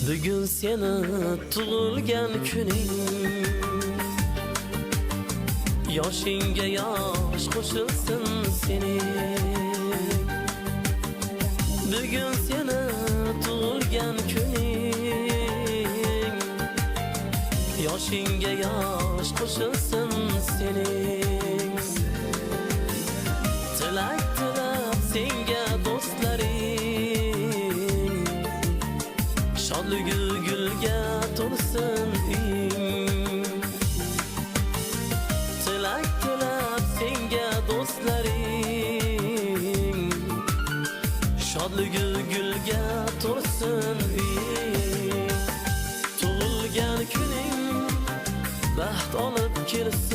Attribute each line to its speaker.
Speaker 1: Bugun seni tug'ilgan kuning, yoshingga yosh qo'shilsin sening. Bugun seni tug'ilgan kuning, yoshingga yosh qo'shilsin sening. Tilak tilab senga do'stlaring, shodligi gulga to'lsin uying. Tilak tilab senga do'stlaring, shodligi gulga to'lsin uying. Tug'ilgan kuning baxt olib kelsin.